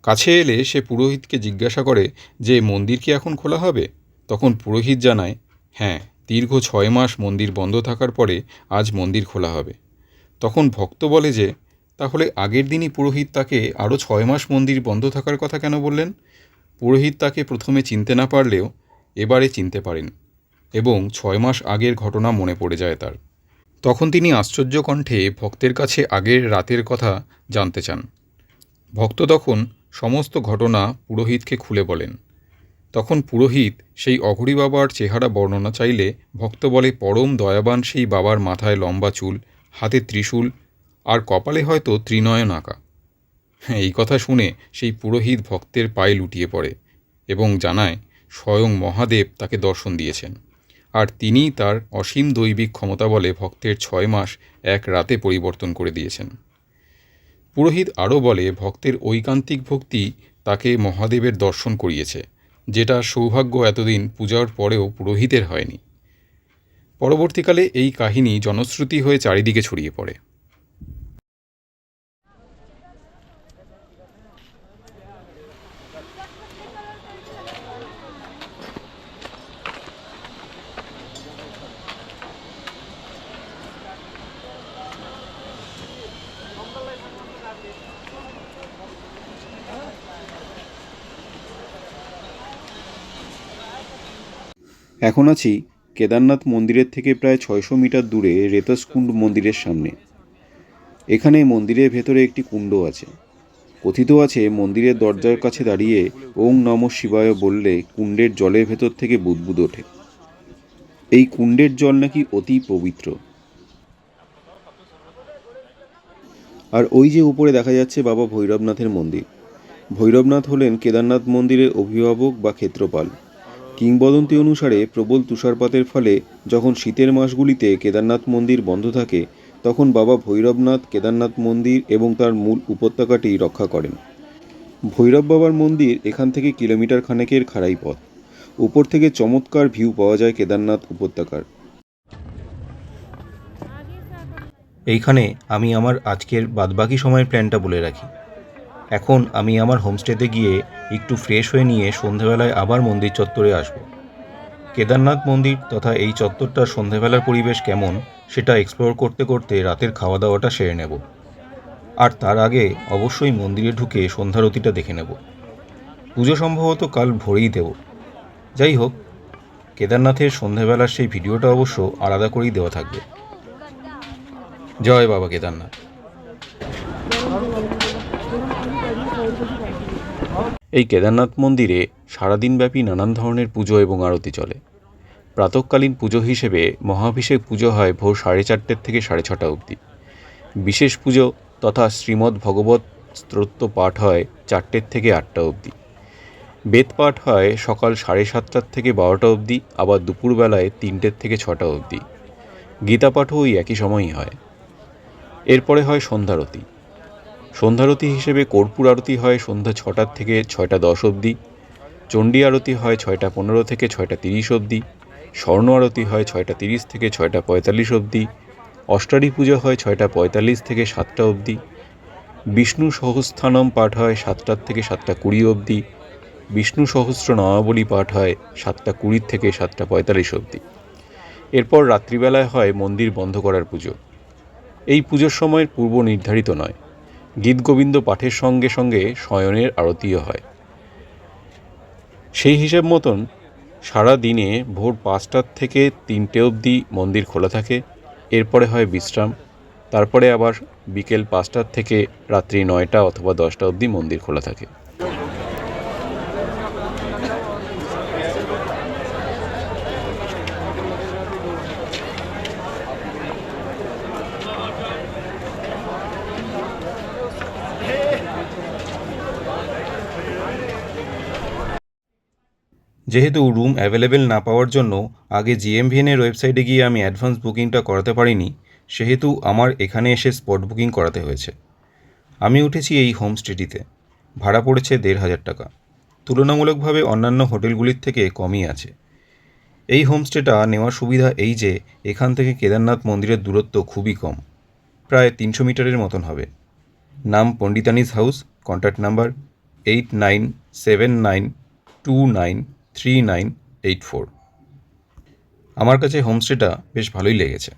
A: কাছে এলে সে পুরোহিতকে জিজ্ঞাসা করে যে মন্দির কি এখন খোলা হবে? তখন পুরোহিত জানায়, হ্যাঁ, দীর্ঘ 6 মাস মন্দির বন্ধ থাকার পরে আজ মন্দির খোলা হবে। তখন ভক্ত বলে যে তাহলে আগের দিনই পুরোহিত তাকে আরও 6 মাস মন্দির বন্ধ থাকার কথা কেন বললেন? পুরোহিত তাকে প্রথমে চিনতে না পারলেও এবারে চিনতে পারেন এবং 6 মাস আগের ঘটনা মনে পড়ে যায় তার। তখন তিনি আশ্চর্য কণ্ঠে ভক্তের কাছে আগের রাতের কথা জানতে চান। ভক্ত তখন সমস্ত ঘটনা পুরোহিতকে খুলে বলেন। তখন পুরোহিত সেই অঘরী বাবার চেহারা বর্ণনা চাইলে ভক্ত বলে পরম দয়াবান সেই বাবার মাথায় লম্বা চুল, হাতে ত্রিশূল আর কপালে হয়তো ত্রিনয়ন আঁকা। এই কথা শুনে সেই পুরোহিত ভক্তের পায়ে লুটিয়ে পড়ে এবং জানায় স্বয়ং মহাদেব তাকে দর্শন দিয়েছেন, আর তিনিই তার অসীম দৈবিক ক্ষমতা বলে ভক্তের 6 মাস এক রাতে পরিবর্তন করে দিয়েছেন। পুরোহিত আরও বলে ভক্তের ঐকান্তিক ভক্তি তাকে মহাদেবের দর্শন করিয়েছে, যেটা সৌভাগ্য এতদিন পূজার পরেও পুরোহিতের হয়নি। পরবর্তীকালে এই কাহিনী জনশ্রুতি হয়ে চারিদিকে ছড়িয়ে পড়ে।
B: এখন আছি কেদারনাথ মন্দিরের থেকে প্রায় 600 মিটার দূরে রেতসকুণ্ড মন্দিরের সামনে। এখানে মন্দিরের ভেতরে একটি কুণ্ড আছে। কথিত আছে মন্দিরের দরজার কাছে দাঁড়িয়ে ওং নমঃ শিবায় বললে কুণ্ডের জলের ভেতর থেকে বুদবুদ ওঠে। এই কুণ্ডের জল নাকি অতি পবিত্র। আর ওই যে উপরে দেখা যাচ্ছে বাবা ভৈরবনাথের মন্দির। ভৈরবনাথ হলেন কেদারনাথ মন্দিরের অভিভাবক বা ক্ষেত্রপাল। কিংবদন্তি অনুসারে প্রবল তুষারপাতের ফলে যখন শীতের মাসগুলিতে কেদারনাথ মন্দির বন্ধ থাকে তখন বাবা ভৈরবনাথ কেদারনাথ মন্দির এবং তার মূল উপত্যকাটি রক্ষা করেন। ভৈরব বাবার মন্দির এখান থেকে কিলোমিটার খানেকের খাড়াই পথ। উপর থেকে চমৎকার ভিউ পাওয়া যায় কেদারনাথ উপত্যকার।
H: এইখানে আমি আমার আজকের বাদবাকি সময়ের প্ল্যানটা বলে রাখি। এখন আমি আমার হোমস্টেতে গিয়ে একটু ফ্রেশ হয়ে নিয়ে সন্ধেবেলায় আবার মন্দির চত্বরে আসব। কেদারনাথ মন্দির তথা এই চত্বরটার সন্ধেবেলার পরিবেশ কেমন সেটা এক্সপ্লোর করতে করতে রাতের খাওয়া দাওয়াটা সেরে নেব, আর তার আগে অবশ্যই মন্দিরে ঢুকে সন্ধ্যারতিটা দেখে নেব। পুজো সম্ভবত কাল ভোরেই দেব। যাই হোক, কেদারনাথের সন্ধেবেলার সেই ভিডিওটা অবশ্য আলাদা করেই দেওয়া থাকবে। জয় বাবা কেদারনাথ।
B: এই কেদারনাথ মন্দিরে সারাদিনব্যাপী নানান ধরনের পুজো এবং আরতি চলে। প্রাতঃকালীন পুজো হিসেবে মহাভিষেক পুজো হয় ভোর 4:30 থেকে 6:30 অবধি। বিশেষ পুজো তথা শ্রীমদ্ ভগবত স্তোত্র পাঠ হয় 4 থেকে 8 অবধি। বেদ পাঠ হয় সকাল 7:30 থেকে 12 অবধি, আবার দুপুরবেলায় 3 থেকে 6 অবধি। গীতা পাঠও ওই একই সময়ই হয়। এরপরে হয় সন্ধ্যারতি। সন্ধ্যারতি হিসেবে কর্পূর আরতি হয় সন্ধ্যা 6টা থেকে 6:10 অবধি। চণ্ডী আরতি হয় 6:15 থেকে 6:30 অবধি। স্বর্ণ আরতি হয় 6:30 থেকে 6:45 অবধি। অষ্টারী পুজো হয় 6:45 থেকে 7টা অবধি। বিষ্ণু সহস্রনাম পাঠ হয় 7টা থেকে 7:20 অবধি।
A: বিষ্ণু সহস্র নামাবলী পাঠ হয় 7:20 থেকে 7:45 অবধি। এরপর রাত্রিবেলায় হয় মন্দির বন্ধ করার পুজো। এই পুজোর সময়ের পূর্ব নির্ধারিত নয়, গীতগোবিন্দ পাঠের সঙ্গে সঙ্গে শয়নের আরতিও হয়। সেই হিসেব মতন সারা দিনে ভোর 5টা থেকে 3টে অবধি মন্দির খোলা থাকে। এরপরে হয় বিশ্রাম, তারপরে আবার বিকেল 5টা থেকে রাত্রি 9টা অথবা 10টা অবধি মন্দির খোলা থাকে।
H: যেহেতু রুম অ্যাভেলেবেল না পাওয়ার জন্য আগে জিএমভিএনের ওয়েবসাইটে গিয়ে আমি অ্যাডভান্স বুকিংটা করাতে পারিনি, সেহেতু আমার এখানে এসে স্পট বুকিং করাতে হয়েছে। আমি উঠেছি এই হোমস্টেটিতে। ভাড়া পড়েছে 1,500 টাকা। তুলনামূলকভাবে অন্যান্য হোটেলগুলির থেকে কমই আছে। এই হোমস্টেটা নেওয়ার সুবিধা এই যে এখান থেকে কেদারনাথ মন্দিরের দূরত্ব খুবই কম, প্রায় 300 মিটারের মতন হবে। নাম পণ্ডিতানিস হাউস, কন্ট্যাক্ট নাম্বার 8979293984। আমার কাছে হোমস্টেটা বেশ ভালোই লেগেছে।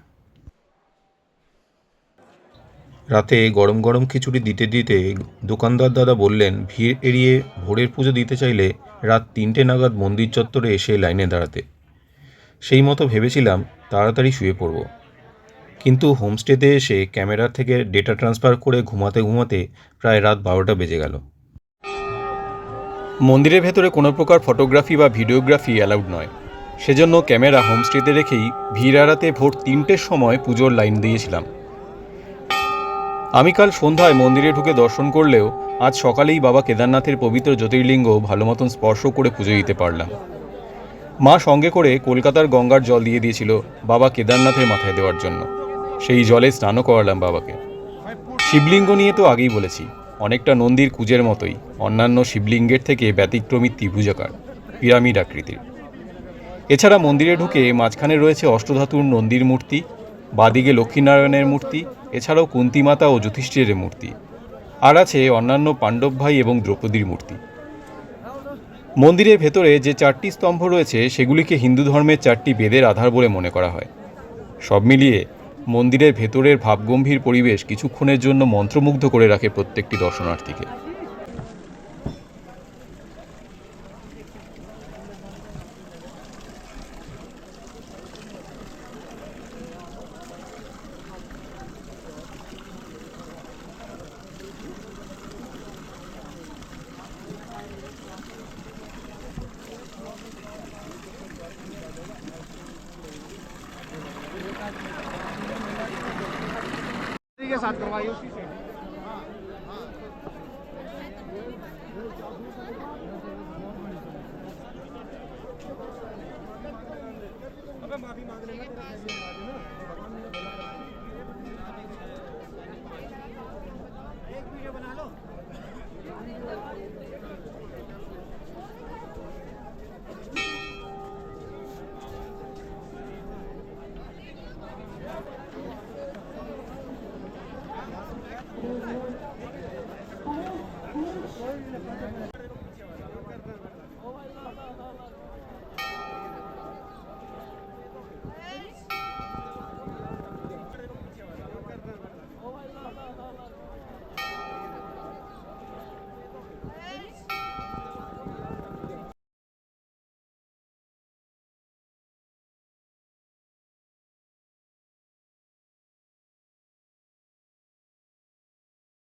H: রাতে গরম গরম খিচুড়ি দিতে দিতে দোকানদার দাদা বললেন ভিড় এড়িয়ে ভোরের পুজো দিতে চাইলে রাত 3টে নাগাদ মন্দির চত্বরে এসে লাইনে দাঁড়াতে। সেই মতো ভেবেছিলাম তাড়াতাড়ি শুয়ে পড়ব, কিন্তু হোমস্টেতে এসে ক্যামেরা থেকে ডেটা ট্রান্সফার করে ঘুমাতে ঘুমাতে প্রায় রাত 12টা বেজে গেল।
A: মন্দিরের ভেতরে কোনো প্রকার ফটোগ্রাফি বা ভিডিওগ্রাফি অ্যালাউড নয়, সেজন্য ক্যামেরা হোমস্টেতে রেখেই ভিড় এড়াতে ভোর 3টের সময় পুজোর লাইন দিয়েছিলাম। আমি কাল সন্ধ্যায় মন্দিরে ঢুকে দর্শন করলেও আজ সকালেই বাবা কেদারনাথের পবিত্র জ্যোতির্লিঙ্গ ভালো মতন স্পর্শ করে পুজো দিতে পারলাম। মা সঙ্গে করে কলকাতার গঙ্গার জল দিয়ে দিয়েছিল বাবা কেদারনাথের মাথায় দেওয়ার জন্য। সেই জলে স্নানও করালাম বাবাকে। শিবলিঙ্গ নিয়ে তো আগেই বলেছি, অনেকটা নন্দীর কুজের মতোই, অন্যান্য শিবলিঙ্গের থেকে ব্যতিক্রমী ত্রিভুজাকার, পিরামিড আকৃতির। এছাড়া মন্দিরে ঢুকে মাঝখানে রয়েছে অষ্টধাতুর নন্দীর মূর্তি, বাদিকে লক্ষ্মীনারায়ণের মূর্তি, এছাড়াও কুন্তিমাতা ও যুধিষ্ঠিরের মূর্তি, আর আছে অন্যান্য পাণ্ডব ভাই এবং দ্রৌপদীর মূর্তি। মন্দিরের ভেতরে যে 4টি স্তম্ভ রয়েছে সেগুলিকে হিন্দু ধর্মের 4টি বেদের আধার বলে মনে করা হয়। সব মিলিয়ে মন্দিরের ভেতরের ভাবগম্ভীর পরিবেশ কিছুক্ষণের জন্য মন্ত্রমুগ্ধ করে রাখে প্রত্যেকটি দর্শনার্থীকে।
G: के साथ करवाइए उसकी से। अबे माफी मांग लेना, एक वीडियो बना लो।